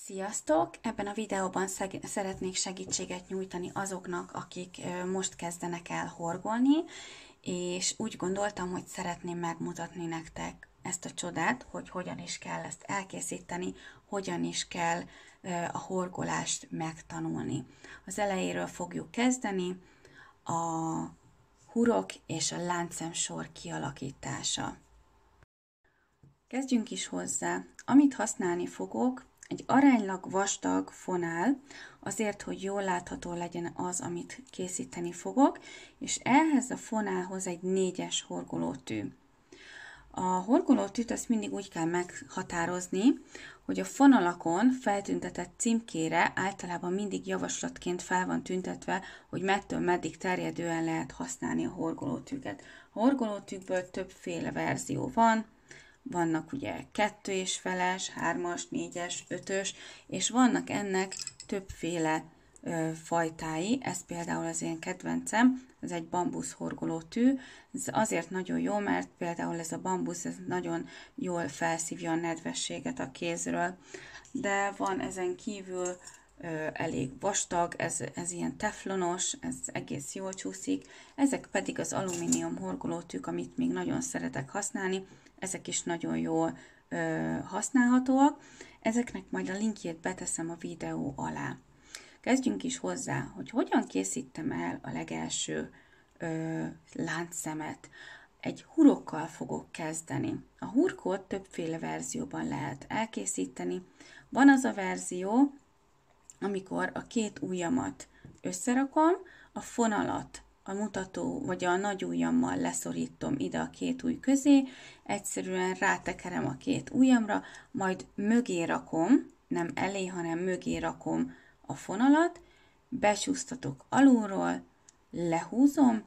Sziasztok! Ebben a videóban szeretnék segítséget nyújtani azoknak, akik most kezdenek el horgolni, és úgy gondoltam, hogy szeretném megmutatni nektek ezt a csodát, hogy hogyan is kell ezt elkészíteni, hogyan is kell a horgolást megtanulni. Az elejéről fogjuk kezdeni, a hurok és a láncszemsor kialakítása. Kezdjünk is hozzá. Amit használni fogok, egy aránylag vastag fonál, azért, hogy jól látható legyen az, amit készíteni fogok, és ehhez a fonálhoz egy 4-es horgolótű. A horgolótűt azt mindig úgy kell meghatározni, hogy a fonalakon feltüntetett címkére általában mindig javaslatként fel van tüntetve, hogy mettől meddig terjedően lehet használni a horgolótűket. A horgolótűkből többféle verzió van, vannak ugye 2,5-es, 3-as, 4-es, 5-ös, és vannak ennek többféle fajtái. Ez például az én kedvencem, ez egy bambusz horgolótű. Ez azért nagyon jó, mert például ez a bambusz ez nagyon jól felszívja a nedvességet a kézről. De van ezen kívül elég vastag, ez ilyen teflonos, ez egész jól csúszik. Ezek pedig az alumínium horgolótűk, amit még nagyon szeretek használni. Ezek is nagyon jól használhatóak. Ezeknek majd a linkjét beteszem a videó alá. Kezdjünk is hozzá, hogy hogyan készítem el a legelső láncszemet. Egy hurokkal fogok kezdeni. A hurkot többféle verzióban lehet elkészíteni. Van az a verzió, amikor a két ujjamat összerakom, a fonalat a mutató vagy a nagy ujjammal leszorítom ide a két ujj közé, egyszerűen rátekerem a két ujjamra, majd mögé rakom, nem elé, hanem mögé rakom a fonalat, becsúsztatok alulról, lehúzom,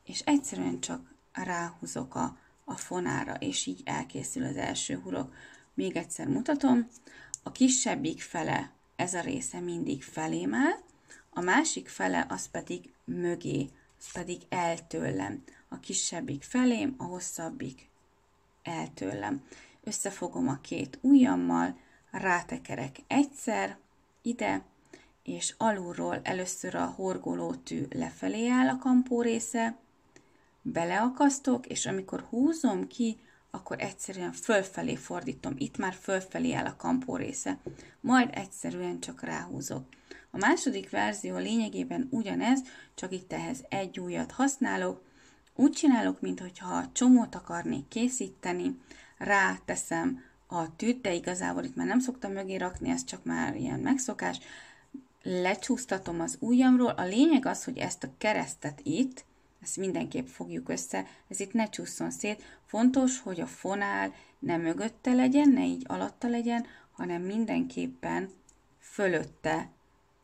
és egyszerűen csak ráhúzok a fonára, és így elkészül az első hurok. Még egyszer mutatom, a kisebbik fele, ez a része mindig felém áll, a másik fele az pedig mögé, az pedig el tőlem. A kisebbik felém, a hosszabbik el tőlem. Összefogom a két ujjammal, rátekerek egyszer ide, és alulról először a horgolótű lefelé áll a kampó része, beleakasztok, és amikor húzom ki, akkor egyszerűen fölfelé fordítom. Itt már fölfelé áll a kampó része. Majd egyszerűen csak ráhúzok. A második verzió lényegében ugyanez, csak itt ehhez egy ujjat használok. Úgy csinálok, mintha csomót akarnék készíteni, ráteszem a tűt, de igazából itt már nem szoktam mögé rakni, ez csak már ilyen megszokás. Lecsúsztatom az ujjamról. A lényeg az, hogy ezt a keresztet itt, ezt mindenképp fogjuk össze, ez itt ne csúszson szét. Fontos, hogy a fonál ne mögötte legyen, ne így alatta legyen, hanem mindenképpen fölötte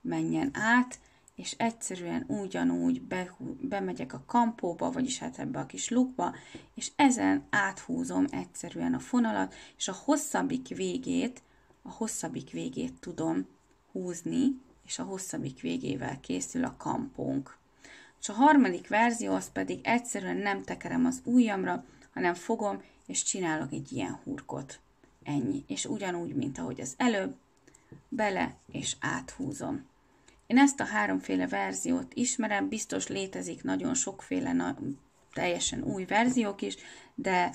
menjen át, és egyszerűen ugyanúgy bemegyek a kampóba, vagyis hát ebbe a kis lukba, és ezen áthúzom egyszerűen a fonalat, és a hosszabbik végét tudom húzni, és a hosszabbik végével készül a kampónk. És a harmadik verzió az pedig egyszerűen nem tekerem az ujjamra, hanem fogom, és csinálok egy ilyen hurkot. Ennyi. És ugyanúgy, mint ahogy az előbb, bele és áthúzom. Én ezt a háromféle verziót ismerem, biztos létezik nagyon sokféle, teljesen új verziók is, de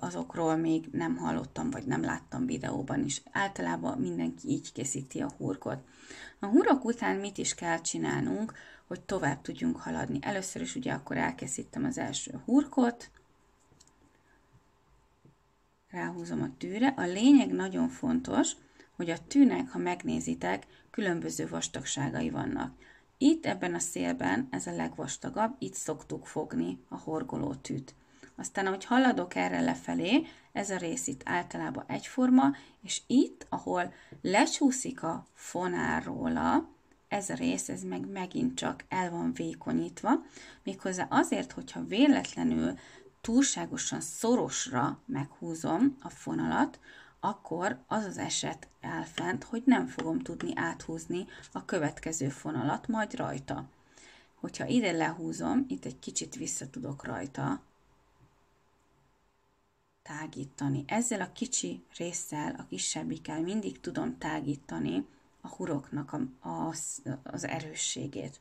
azokról még nem hallottam, vagy nem láttam videóban is. Általában mindenki így készíti a hurkot. A hurok után mit is kell csinálnunk, hogy tovább tudjunk haladni. Először is ugye akkor elkészítem az első hurkot, ráhúzom a tűre. A lényeg nagyon fontos, hogy a tűnek, ha megnézitek, különböző vastagságai vannak. Itt ebben a szélben ez a legvastagabb, itt szoktuk fogni a horgolótűt. Aztán, ahogy haladok erre lefelé, ez a rész itt általában egyforma, és itt, ahol lecsúszik a fonál róla, ez a rész, ez meg megint csak el van vékonyítva, méghozzá azért, hogyha véletlenül túlságosan szorosra meghúzom a fonalat, akkor az az eset áll fent, hogy nem fogom tudni áthúzni a következő fonalat majd rajta. Hogyha ide lehúzom, itt egy kicsit vissza tudok rajta tágítani. Ezzel a kicsi résszel, a kisebbikkel mindig tudom tágítani a huroknak az erősségét.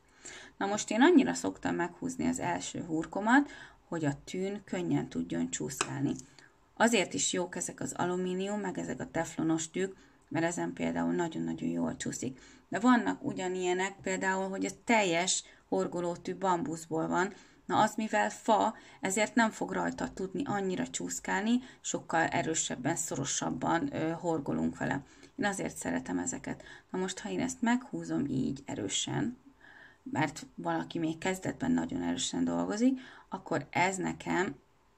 Na most én annyira szoktam meghúzni az első hurkomat, hogy a tűn könnyen tudjon csúszkálni. Azért is jók ezek az alumínium, meg ezek a teflonos tűk, mert ezen például nagyon-nagyon jól csúszik. De vannak ugyanilyenek, például, hogy ez teljes horgolótű bambuszból van, na az mivel fa, ezért nem fog rajta tudni annyira csúszkálni, sokkal erősebben, szorosabban horgolunk vele. Én azért szeretem ezeket. Na most, ha én ezt meghúzom így erősen, mert valaki még kezdetben nagyon erősen dolgozik, akkor ez nekem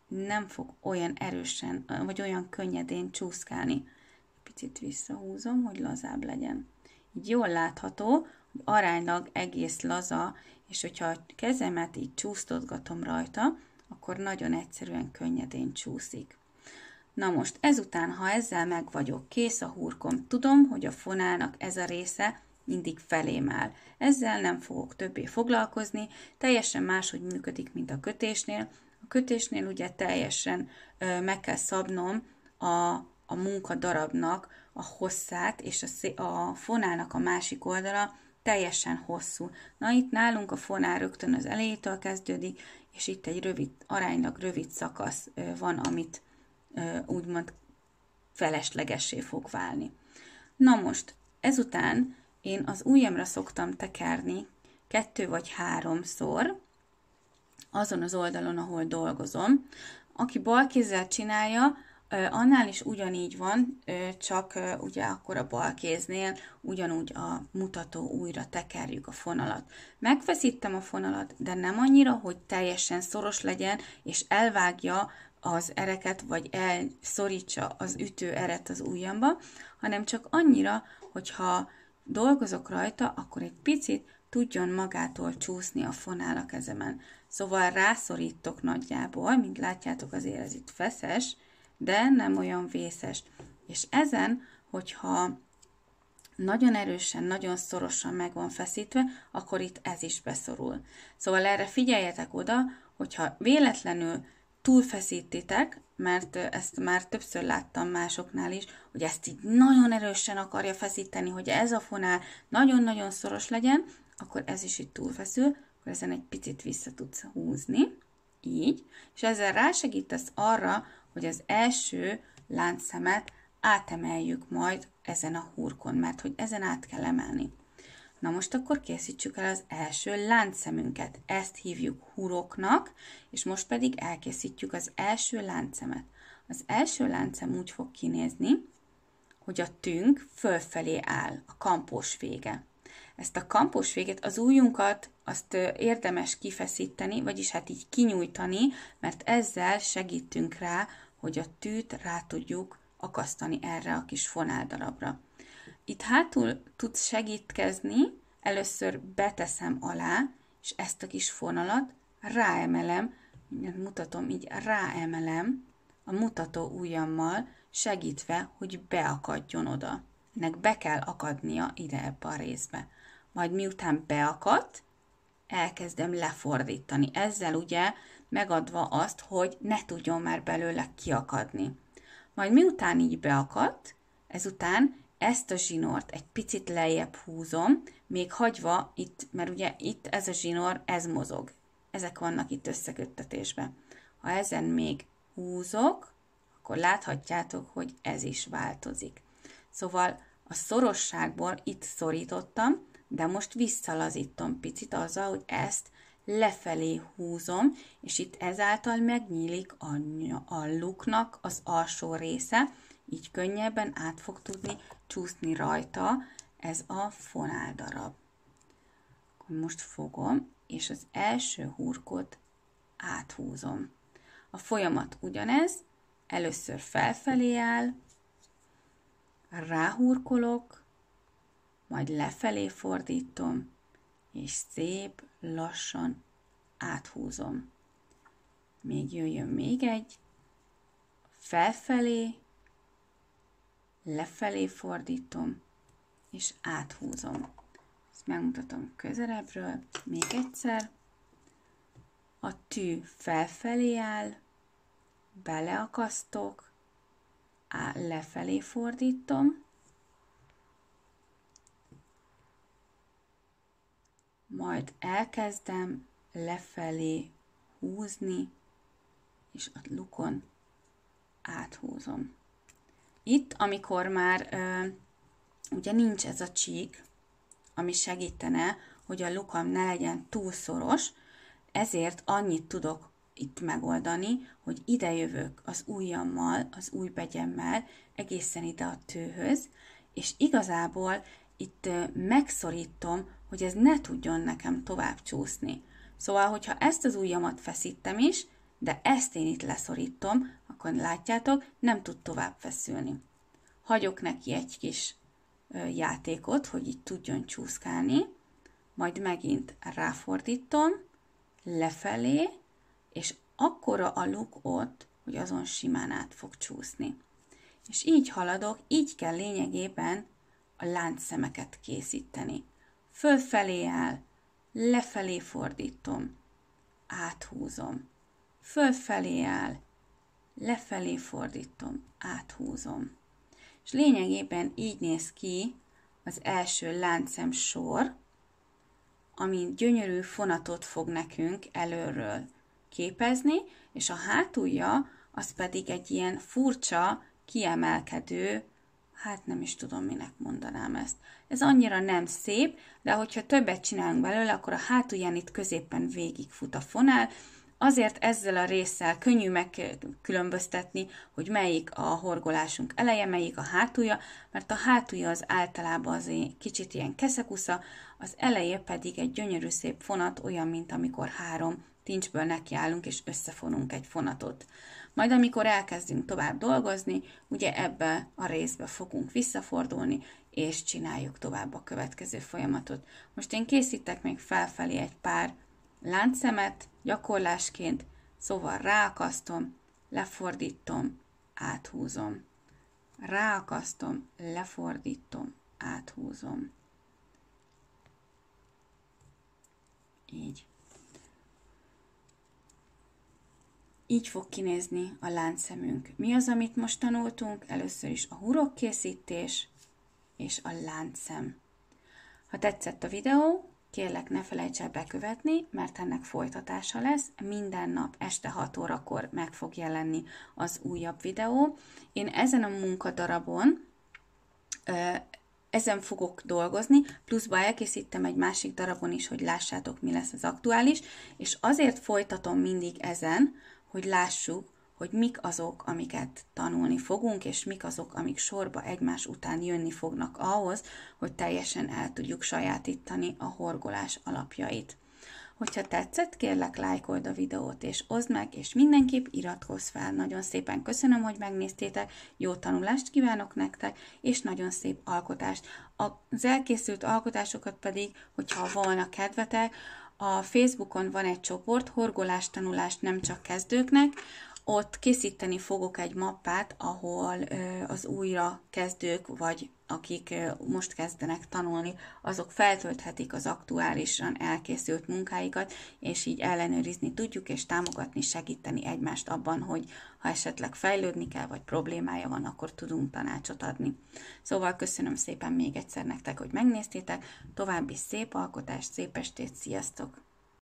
nem fog olyan erősen, vagy olyan könnyedén csúszkálni. Picit visszahúzom, hogy lazább legyen. Így jól látható, hogy aránylag egész laza, és hogyha a kezemet így csúsztatgatom rajta, akkor nagyon egyszerűen könnyedén csúszik. Na most ezután, ha ezzel meg vagyok, kész a hurkom, tudom, hogy a fonának ez a része mindig felém áll. Ezzel nem fogok többé foglalkozni, teljesen máshogy működik, mint a kötésnél. A kötésnél ugye teljesen meg kell szabnom a munkadarabnak a hosszát, és a fonának a másik oldala teljesen hosszú. Na itt nálunk a fonál rögtön az elejétől kezdődik, és itt egy aránylag rövid szakasz van, amit úgymond feleslegessé fog válni. Na most, ezután én az ujjamra szoktam tekerni 2 vagy 3-szor, azon az oldalon, ahol dolgozom. Aki balkézzel csinálja, annál is ugyanígy van, csak ugye akkor a balkéznél ugyanúgy a mutató ujjra tekerjük a fonalat. Megfeszítem a fonalat, de nem annyira, hogy teljesen szoros legyen, és elvágja az ereket, vagy elszorítsa az ütőeret az ujjamba, hanem csak annyira, hogyha dolgozok rajta, akkor egy picit tudjon magától csúszni a fonál a kezemen. Szóval rászorítok nagyjából, mint látjátok, azért ez itt feszes, de nem olyan vészes. És ezen, hogyha nagyon erősen, nagyon szorosan meg van feszítve, akkor itt ez is beszorul. Szóval erre figyeljetek oda, hogyha véletlenül túlfeszítitek, mert ezt már többször láttam másoknál is, hogy ezt így nagyon erősen akarja feszíteni, hogy ez a fonál nagyon-nagyon szoros legyen, akkor ez is itt túlfeszül, akkor ezen egy picit vissza tudsz húzni, így, és ezzel rásegítesz arra, hogy az első láncszemet átemeljük majd ezen a hurkon, mert hogy ezen át kell emelni. Na most akkor készítsük el az első láncszemünket. Ezt hívjuk huroknak, és most pedig elkészítjük az első láncszemet. Az első láncszem úgy fog kinézni, hogy a tünk fölfelé áll, a kampós vége. Ezt a kampós véget, az ujjunkat, azt érdemes kifeszíteni, vagyis hát így kinyújtani, mert ezzel segítünk rá, hogy a tűt rá tudjuk akasztani erre a kis fonáldarabra. Itt hátul tudsz segítkezni, először beteszem alá, és ezt a kis fonalat ráemelem, mindjárt mutatom, így ráemelem a mutató ujjammal, segítve, hogy beakadjon oda. Ennek be kell akadnia ide ebbe a részbe. Majd miután beakadt, elkezdem lefordítani. Ezzel ugye megadva azt, hogy ne tudjon már belőle kiakadni. Majd miután így beakadt, ezután ezt a zsinort egy picit lejjebb húzom, még hagyva itt, mert ugye itt ez a zsinór, ez mozog. Ezek vannak itt összeköttetésben. Ha ezen még húzok, akkor láthatjátok, hogy ez is változik. Szóval a szorosságból itt szorítottam, de most visszalazítom picit azzal, hogy ezt lefelé húzom, és itt ezáltal megnyílik a luknak az alsó része, így könnyebben át fog tudni csúszni rajta ez a fonáldarab. Akkor most fogom, és az első hurkot áthúzom. A folyamat ugyanez, először felfelé áll, ráhurkolok, majd lefelé fordítom, és szép lassan áthúzom. Még jöjjön még egy, felfelé, lefelé fordítom, és áthúzom. Ezt megmutatom közelebbről, még egyszer. A tű felfelé áll, beleakasztok, lefelé fordítom, majd elkezdem lefelé húzni, és a lukon áthúzom. Itt, amikor már ugye nincs ez a csík, ami segítene, hogy a lukam ne legyen túl szoros, ezért annyit tudok itt megoldani, hogy ide jövök az ujjammal, az ujjbegyemmel egészen ide a tőhöz, és igazából itt megszorítom, hogy ez ne tudjon nekem tovább csúszni. Szóval, hogyha ezt az ujjamat feszítem is, de ezt én itt leszorítom, akkor látjátok, nem tud tovább feszülni. Hagyok neki egy kis játékot, hogy így tudjon csúszkálni, majd megint ráfordítom, lefelé, és akkora a luk ott, hogy azon simán át fog csúszni. És így haladok, így kell lényegében a láncszemeket készíteni. Fölfelé áll, lefelé fordítom, áthúzom. Fölfelé áll, lefelé fordítom, áthúzom. És lényegében így néz ki az első láncszem sor, ami gyönyörű fonatot fog nekünk előről képezni, és a hátulja az pedig egy ilyen furcsa, kiemelkedő, hát nem is tudom, minek mondanám ezt. Ez annyira nem szép, de hogyha többet csinálunk belőle, akkor a hátulján itt középen végigfut a fonál. Azért ezzel a résszel könnyű megkülönböztetni, hogy melyik a horgolásunk eleje, melyik a hátulja, mert a hátulja az általában azért kicsit ilyen keszekusza, az eleje pedig egy gyönyörű szép fonat, olyan, mint amikor 3 tincsből nekiállunk és összefonunk egy fonatot. Majd amikor elkezdünk tovább dolgozni, ugye ebbe a részbe fogunk visszafordulni, és csináljuk tovább a következő folyamatot. Most én készítek még felfelé egy pár láncszemet gyakorlásként, szóval ráakasztom, lefordítom, áthúzom. Ráakasztom, lefordítom, áthúzom. Így. Így fog kinézni a láncszemünk. Mi az, amit most tanultunk? Először is a hurokkészítés és a láncszem. Ha tetszett a videó, kérlek, ne felejts el bekövetni, mert ennek folytatása lesz. Minden nap este 6 órakor meg fog jelenni az újabb videó. Én ezen a munkadarabon ezen fogok dolgozni, pluszba elkészítem egy másik darabon is, hogy lássátok, mi lesz az aktuális, és azért folytatom mindig ezen, hogy lássuk, hogy mik azok, amiket tanulni fogunk, és mik azok, amik sorba egymás után jönni fognak ahhoz, hogy teljesen el tudjuk sajátítani a horgolás alapjait. Hogyha tetszett, kérlek, lájkold a videót és oszd meg, és mindenképp iratkozz fel. Nagyon szépen köszönöm, hogy megnéztétek, jó tanulást kívánok nektek, és nagyon szép alkotást. Az elkészült alkotásokat pedig, hogyha volna kedvetek, a Facebookon van egy csoport, horgolástanulás nem csak kezdőknek, ott készíteni fogok egy mappát, ahol az újra kezdők, vagy akik most kezdenek tanulni, azok feltölthetik az aktuálisan elkészült munkáikat, és így ellenőrizni tudjuk, és támogatni, segíteni egymást abban, hogy ha esetleg fejlődni kell, vagy problémája van, akkor tudunk tanácsot adni. Szóval köszönöm szépen még egyszer nektek, hogy megnéztétek, további szép alkotást, szép estét, sziasztok!